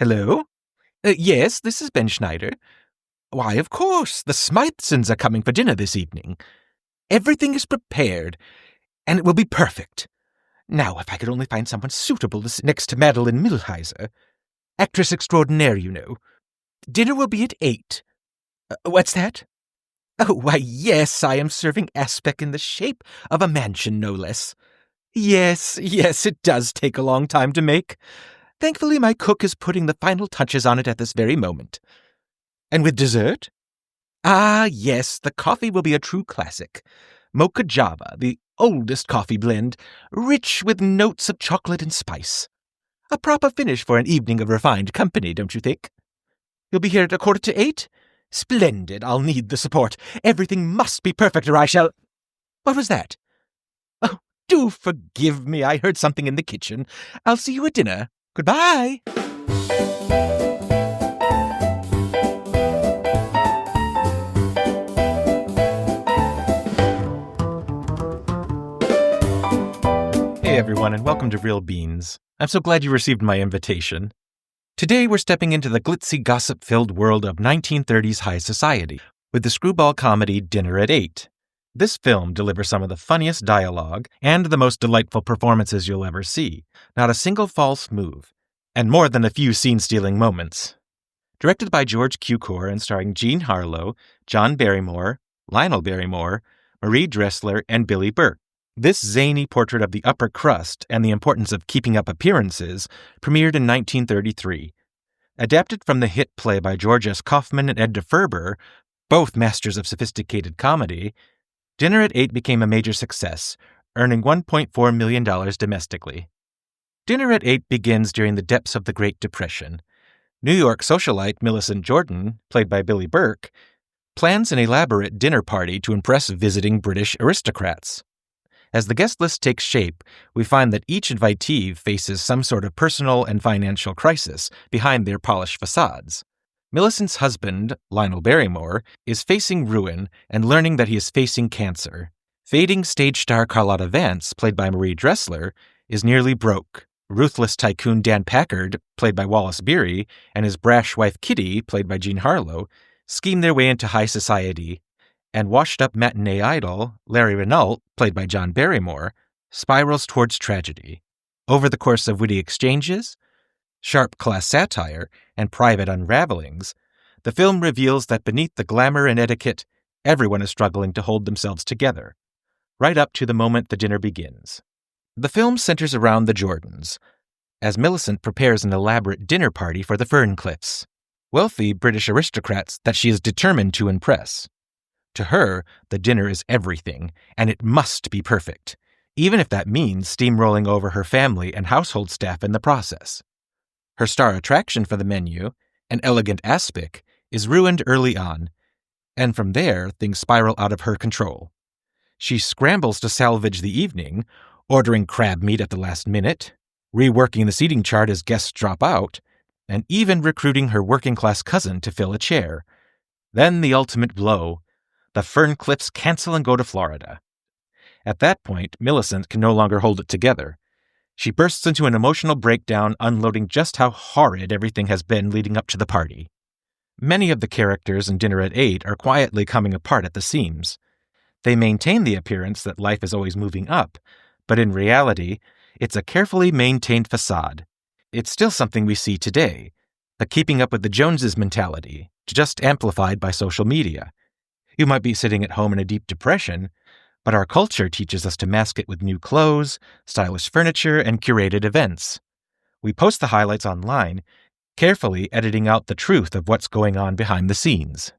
Hello? Yes, this is Ben Schneider. Why, of course, the Smithsons are coming for dinner this evening. Everything is prepared, and it will be perfect. Now, if I could only find someone suitable to sit next to Madeline Milheiser. Actress extraordinaire, you know. Dinner will be at 8. What's that? Oh, why, yes, I am serving aspic in the shape of a mansion, no less. Yes, it does take a long time to make. Thankfully, my cook is putting the final touches on it at this very moment. And with dessert? Ah, yes, the coffee will be a true classic. Moka Java, the oldest coffee blend, rich with notes of chocolate and spice. A proper finish for an evening of refined company, don't you think? You'll be here at 7:45? Splendid, I'll need the support. Everything must be perfect or I shall— What was that? Oh, do forgive me, I heard something in the kitchen. I'll see you at dinner. Goodbye. Hey everyone, and welcome to Real Beans. I'm so glad you received my invitation. Today we're stepping into the glitzy, gossip-filled world of 1930s high society with the screwball comedy Dinner at 8. This film delivers some of the funniest dialogue and the most delightful performances you'll ever see. Not a single false move, and more than a few scene-stealing moments. Directed by George Cukor and starring Jean Harlow, John Barrymore, Lionel Barrymore, Marie Dressler, and Billie Burke. This zany portrait of the upper crust and the importance of keeping up appearances premiered in 1933. Adapted from the hit play by George S. Kaufman and Ed DeFerber, both masters of sophisticated comedy, Dinner at 8 became a major success, earning $1.4 million domestically. Dinner at 8 begins during the depths of the Great Depression. New York socialite Millicent Jordan, played by Billie Burke, plans an elaborate dinner party to impress visiting British aristocrats. As the guest list takes shape, we find that each invitee faces some sort of personal and financial crisis behind their polished facades. Millicent's husband, Lionel Barrymore, is facing ruin and learning that he is facing cancer. Fading stage star Carlotta Vance, played by Marie Dressler, is nearly broke. Ruthless tycoon Dan Packard, played by Wallace Beery, and his brash wife Kitty, played by Jean Harlow, scheme their way into high society. And washed-up matinee idol, Larry Renault, played by John Barrymore, spirals towards tragedy. Over the course of witty exchanges, sharp class satire, and private unravelings, the film reveals that beneath the glamour and etiquette, everyone is struggling to hold themselves together, right up to the moment the dinner begins. The film centers around the Jordans, as Millicent prepares an elaborate dinner party for the Ferncliffs, wealthy British aristocrats that she is determined to impress. To her, the dinner is everything, and it must be perfect, even if that means steamrolling over her family and household staff in the process. Her star attraction for the menu, an elegant aspic, is ruined early on, and from there things spiral out of her control. She scrambles to salvage the evening, ordering crab meat at the last minute, reworking the seating chart as guests drop out, and even recruiting her working-class cousin to fill a chair. Then the ultimate blow. The Ferncliffs cancel and go to Florida. At that point, Millicent can no longer hold it together. She bursts into an emotional breakdown, unloading just how horrid everything has been leading up to the party. Many of the characters in Dinner at 8 are quietly coming apart at the seams. They maintain the appearance that life is always moving up, but in reality, it's a carefully maintained facade. It's still something we see today, the keeping up with the Joneses mentality, just amplified by social media. You might be sitting at home in a deep depression, but our culture teaches us to mask it with new clothes, stylish furniture, and curated events. We post the highlights online, carefully editing out the truth of what's going on behind the scenes.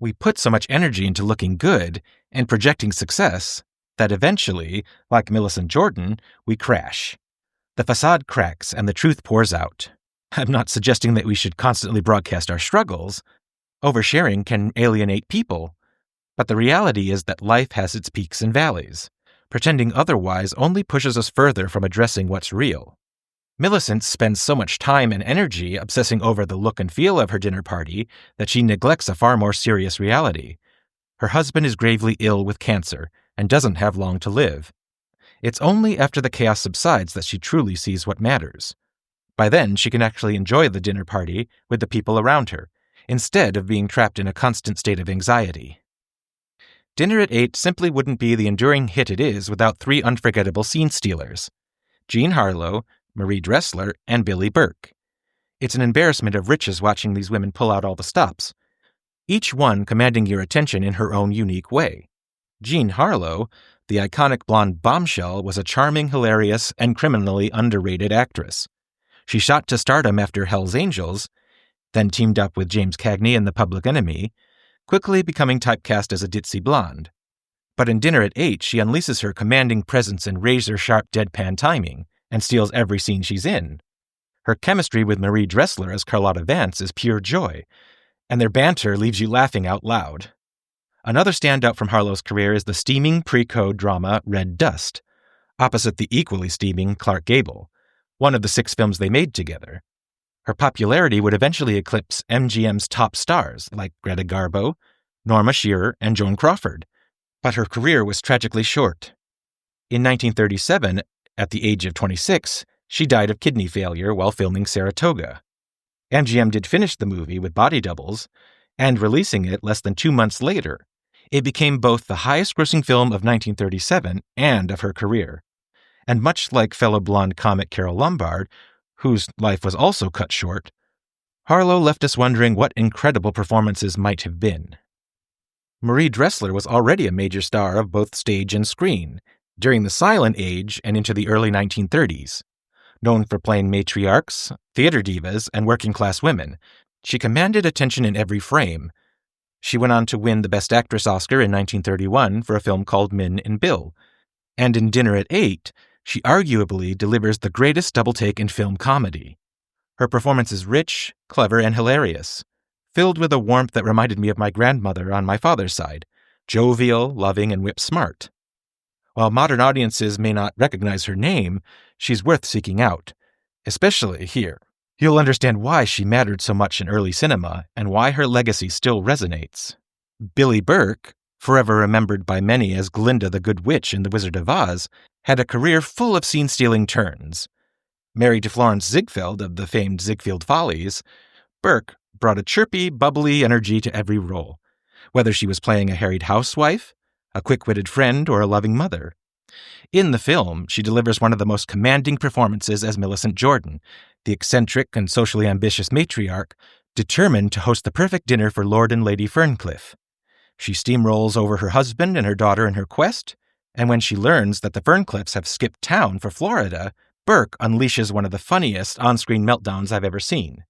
We put so much energy into looking good and projecting success that eventually, like Millicent Jordan, we crash. The facade cracks and the truth pours out. I'm not suggesting that we should constantly broadcast our struggles. Oversharing can alienate people. But the reality is that life has its peaks and valleys. Pretending otherwise only pushes us further from addressing what's real. Millicent spends so much time and energy obsessing over the look and feel of her dinner party that she neglects a far more serious reality. Her husband is gravely ill with cancer and doesn't have long to live. It's only after the chaos subsides that she truly sees what matters. By then, she can actually enjoy the dinner party with the people around her, instead of being trapped in a constant state of anxiety. Dinner at 8 simply wouldn't be the enduring hit it is without three unforgettable scene stealers: Jean Harlow, Marie Dressler, and Billie Burke. It's an embarrassment of riches watching these women pull out all the stops, each one commanding your attention in her own unique way. Jean Harlow, the iconic blonde bombshell, was a charming, hilarious, and criminally underrated actress. She shot to stardom after Hell's Angels, then teamed up with James Cagney in The Public Enemy, quickly becoming typecast as a ditzy blonde. But in Dinner at 8, she unleashes her commanding presence and razor-sharp deadpan timing, and steals every scene she's in. Her chemistry with Marie Dressler as Carlotta Vance is pure joy, and their banter leaves you laughing out loud. Another standout from Harlow's career is the steaming pre-code drama Red Dust, opposite the equally steaming Clark Gable, one of the 6 films they made together. Her popularity would eventually eclipse MGM's top stars like Greta Garbo, Norma Shearer, and Joan Crawford, but her career was tragically short. In 1937, at the age of 26, she died of kidney failure while filming Saratoga. MGM did finish the movie with body doubles, and releasing it less than 2 months later, it became both the highest-grossing film of 1937 and of her career. And much like fellow blonde comic Carole Lombard, whose life was also cut short, Harlow left us wondering what incredible performances might have been. Marie Dressler was already a major star of both stage and screen, during the silent age and into the early 1930s. Known for playing matriarchs, theater divas, and working-class women, she commanded attention in every frame. She went on to win the Best Actress Oscar in 1931 for a film called Min and Bill, and in Dinner at 8, she arguably delivers the greatest double-take in film comedy. Her performance is rich, clever, and hilarious, filled with a warmth that reminded me of my grandmother on my father's side, jovial, loving, and whip-smart. While modern audiences may not recognize her name, she's worth seeking out, especially here. You'll understand why she mattered so much in early cinema and why her legacy still resonates. Billie Burke, forever remembered by many as Glinda the Good Witch in The Wizard of Oz, had a career full of scene-stealing turns. Married to Florence Ziegfeld of the famed Ziegfeld Follies, Burke brought a chirpy, bubbly energy to every role, whether she was playing a harried housewife, a quick-witted friend, or a loving mother. In the film, she delivers one of the most commanding performances as Millicent Jordan, the eccentric and socially ambitious matriarch, determined to host the perfect dinner for Lord and Lady Ferncliff. She steamrolls over her husband and her daughter in her quest, and when she learns that the Ferncliffs have skipped town for Florida, Burke unleashes one of the funniest on-screen meltdowns I've ever seen.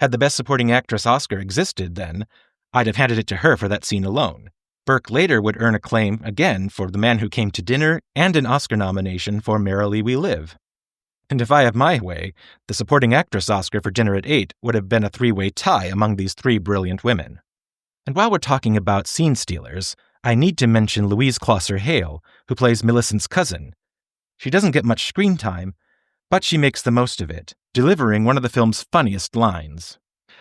Had the Best Supporting Actress Oscar existed then, I'd have handed it to her for that scene alone. Burke later would earn acclaim again for The Man Who Came to Dinner and an Oscar nomination for Merrily We Live. And if I have my way, the Supporting Actress Oscar for Dinner at 8 would have been a 3-way tie among these 3 brilliant women. And while we're talking about scene stealers, I need to mention Louise Closser-Hale, who plays Millicent's cousin. She doesn't get much screen time, but she makes the most of it, delivering one of the film's funniest lines.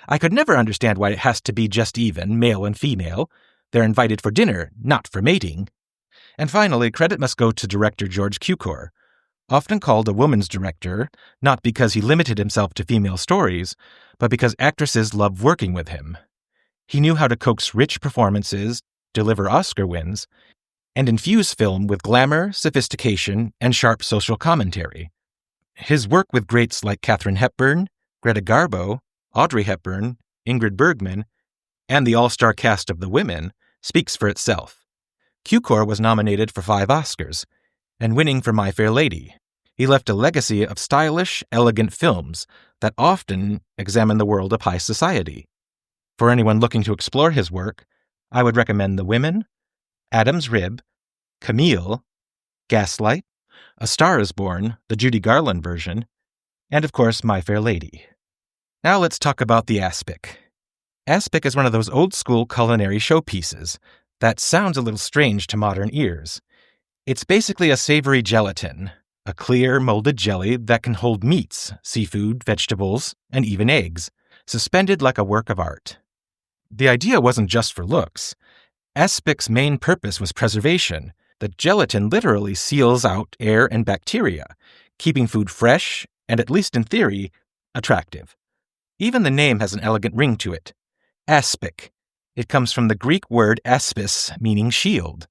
I could never understand why it has to be just even, male and female. They're invited for dinner, not for mating. And finally, credit must go to director George Cukor, often called a woman's director, not because he limited himself to female stories, but because actresses love working with him. He knew how to coax rich performances, deliver Oscar wins, and infuse film with glamour, sophistication, and sharp social commentary. His work with greats like Katharine Hepburn, Greta Garbo, Audrey Hepburn, Ingrid Bergman, and the all-star cast of The Women speaks for itself. Cukor was nominated for 5 Oscars, and winning for My Fair Lady. He left a legacy of stylish, elegant films that often examine the world of high society. For anyone looking to explore his work, I would recommend The Women, Adam's Rib, Camille, Gaslight, A Star is Born, the Judy Garland version, and of course My Fair Lady. Now let's talk about the aspic. Aspic is one of those old-school culinary showpieces that sounds a little strange to modern ears. It's basically a savory gelatin, a clear, molded jelly that can hold meats, seafood, vegetables, and even eggs, suspended like a work of art. The idea wasn't just for looks. Aspic's main purpose was preservation. The gelatin literally seals out air and bacteria, keeping food fresh and, at least in theory, attractive. Even the name has an elegant ring to it. Aspic. It comes from the Greek word aspis, meaning shield,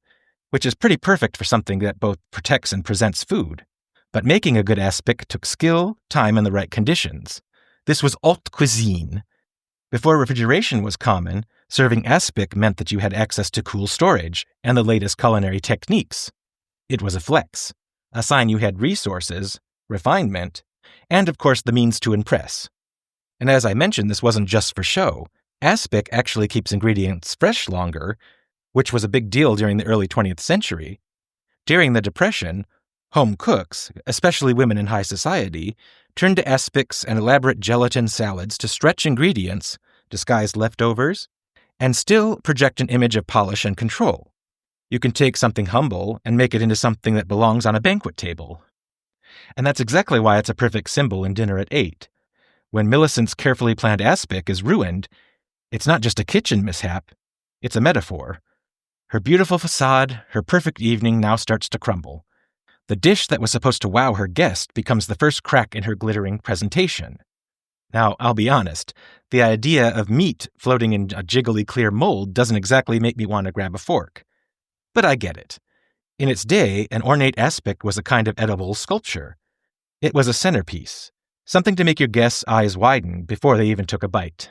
which is pretty perfect for something that both protects and presents food. But making a good aspic took skill, time, and the right conditions. This was haute cuisine. Before refrigeration was common, serving aspic meant that you had access to cool storage and the latest culinary techniques. It was a flex, a sign you had resources, refinement, and of course the means to impress. And as I mentioned, this wasn't just for show. Aspic actually keeps ingredients fresh longer, which was a big deal during the early 20th century. During the Depression, home cooks, especially women in high society, turned to aspics and elaborate gelatin salads to stretch ingredients, disguise leftovers, and still project an image of polish and control. You can take something humble and make it into something that belongs on a banquet table. And that's exactly why it's a perfect symbol in Dinner at 8. When Millicent's carefully planned aspic is ruined, it's not just a kitchen mishap, it's a metaphor. Her beautiful facade, her perfect evening now starts to crumble. The dish that was supposed to wow her guest becomes the first crack in her glittering presentation. Now, I'll be honest, the idea of meat floating in a jiggly clear mold doesn't exactly make me want to grab a fork. But I get it. In its day, an ornate aspic was a kind of edible sculpture. It was a centerpiece, something to make your guests' eyes widen before they even took a bite.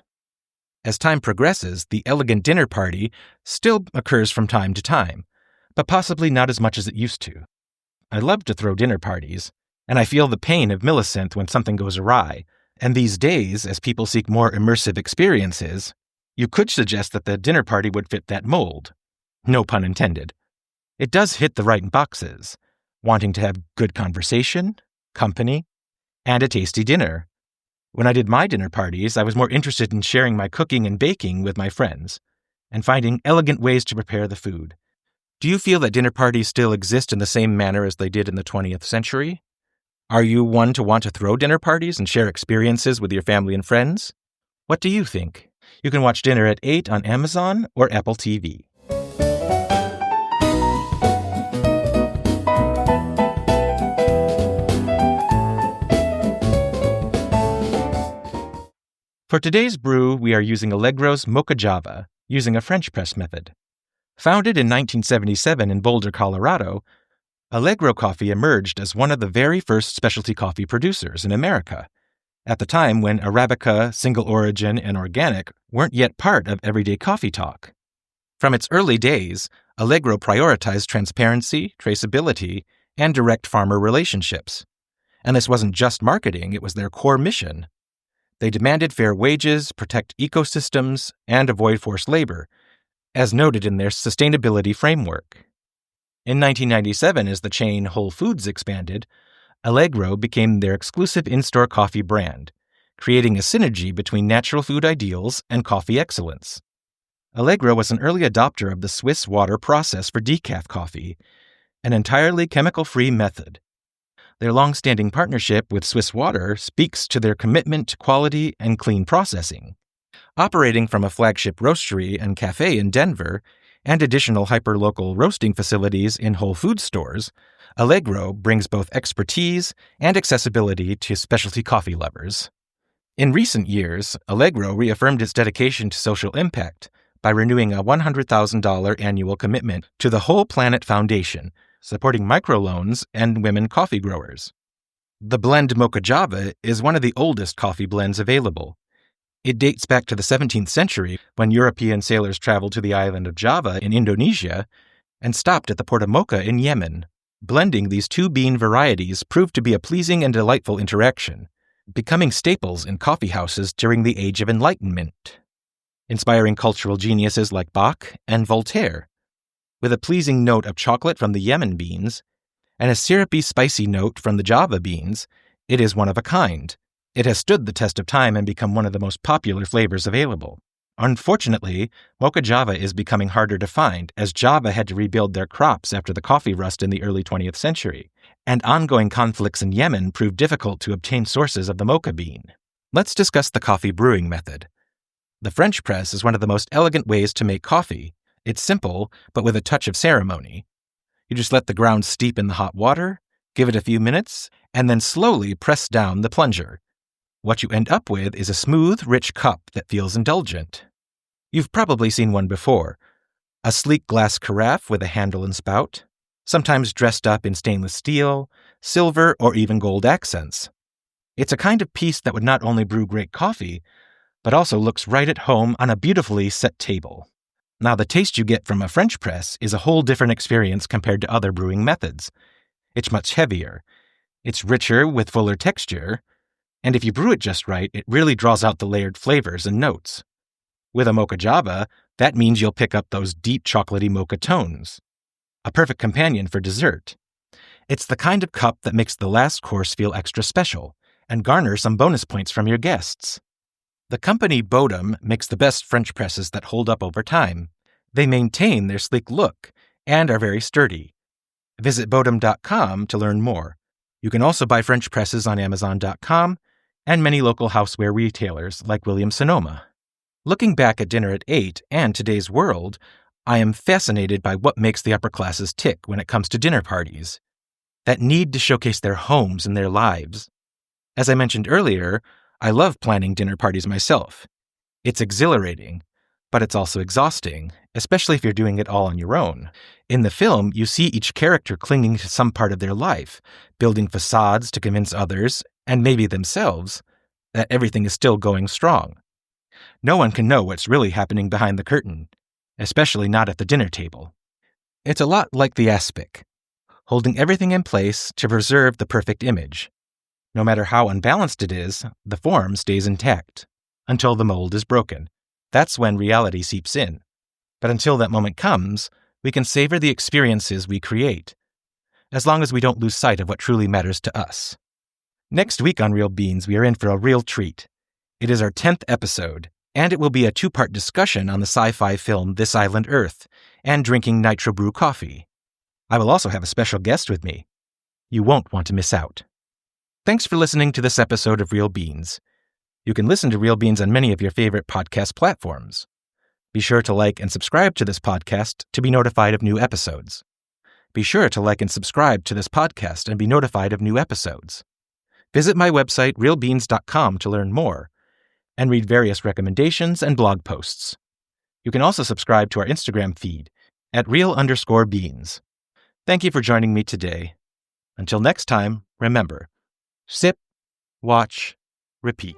As time progresses, the elegant dinner party still occurs from time to time, but possibly not as much as it used to. I love to throw dinner parties, and I feel the pain of Millicent when something goes awry. And these days, as people seek more immersive experiences, you could suggest that the dinner party would fit that mold. No pun intended. It does hit the right boxes, wanting to have good conversation, company, and a tasty dinner. When I did my dinner parties, I was more interested in sharing my cooking and baking with my friends, and finding elegant ways to prepare the food. Do you feel that dinner parties still exist in the same manner as they did in the 20th century? Are you one to want to throw dinner parties and share experiences with your family and friends? What do you think? You can watch Dinner at 8 on Amazon or Apple TV. For today's brew, we are using Allegro's Moka Java, using a French press method. Founded in 1977 in Boulder, Colorado, Allegro coffee emerged as one of the very first specialty coffee producers in America, at the time when Arabica, single origin, and organic weren't yet part of everyday coffee talk. From its early days, Allegro prioritized transparency, traceability, and direct farmer relationships. And this wasn't just marketing, it was their core mission. They demanded fair wages, protect ecosystems, and avoid forced labor, as noted in their sustainability framework. In 1997, as the chain Whole Foods expanded, Allegro became their exclusive in-store coffee brand, creating a synergy between natural food ideals and coffee excellence. Allegro was an early adopter of the Swiss water process for decaf coffee, an entirely chemical-free method. Their long-standing partnership with Swiss Water speaks to their commitment to quality and clean processing. Operating from a flagship roastery and cafe in Denver and additional hyperlocal roasting facilities in Whole Foods stores, Allegro brings both expertise and accessibility to specialty coffee lovers. In recent years, Allegro reaffirmed its dedication to social impact by renewing a $100,000 annual commitment to the Whole Planet Foundation, supporting microloans and women coffee growers. The blend Moka Java is one of the oldest coffee blends available. It dates back to the 17th century when European sailors traveled to the island of Java in Indonesia and stopped at the port of Moka in Yemen. Blending these two bean varieties proved to be a pleasing and delightful interaction, becoming staples in coffee houses during the Age of Enlightenment, inspiring cultural geniuses like Bach and Voltaire. With a pleasing note of chocolate from the Yemen beans and a syrupy, spicy note from the Java beans, it is one of a kind. It has stood the test of time and become one of the most popular flavors available. Unfortunately, Moka Java is becoming harder to find, as Java had to rebuild their crops after the coffee rust in the early 20th century, and ongoing conflicts in Yemen proved difficult to obtain sources of the Moka bean. Let's discuss the coffee brewing method. The French press is one of the most elegant ways to make coffee. It's simple, but with a touch of ceremony. You just let the grounds steep in the hot water, give it a few minutes, and then slowly press down the plunger. What you end up with is a smooth, rich cup that feels indulgent. You've probably seen one before. A sleek glass carafe with a handle and spout, sometimes dressed up in stainless steel, silver, or even gold accents. It's a kind of piece that would not only brew great coffee, but also looks right at home on a beautifully set table. Now, the taste you get from a French press is a whole different experience compared to other brewing methods. It's much heavier. It's richer with fuller texture. And if you brew it just right, it really draws out the layered flavors and notes. With a Moka Java, that means you'll pick up those deep chocolatey mocha tones. A perfect companion for dessert. It's the kind of cup that makes the last course feel extra special and garner some bonus points from your guests. The company Bodum makes the best French presses that hold up over time. They maintain their sleek look and are very sturdy. Visit bodum.com to learn more. You can also buy French presses on Amazon.com and many local houseware retailers like Williams-Sonoma. Looking back at Dinner at 8 and today's world, I am fascinated by what makes the upper classes tick when it comes to dinner parties. That need to showcase their homes and their lives. As I mentioned earlier, I love planning dinner parties myself. It's exhilarating, but it's also exhausting, especially if you're doing it all on your own. In the film, you see each character clinging to some part of their life, building facades to convince others, and maybe themselves, that everything is still going strong. No one can know what's really happening behind the curtain, especially not at the dinner table. It's a lot like the aspic, holding everything in place to preserve the perfect image. No matter how unbalanced it is, the form stays intact, until the mold is broken. That's when reality seeps in. But until that moment comes, we can savor the experiences we create, as long as we don't lose sight of what truly matters to us. Next week on Real Beans, we are in for a real treat. It is our 10th episode, and it will be a 2-part discussion on the sci-fi film This Island Earth and drinking nitro brew coffee. I will also have a special guest with me. You won't want to miss out. Thanks for listening to this episode of Real Beans. You can listen to Real Beans on many of your favorite podcast platforms. Be sure to like and subscribe to this podcast to be notified of new episodes. Be sure to like and subscribe to this podcast and be notified of new episodes. Visit my website, realbeans.com, to learn more and read various recommendations and blog posts. You can also subscribe to our Instagram feed at real_beans. Thank you for joining me today. Until next time, remember, sip, watch, repeat.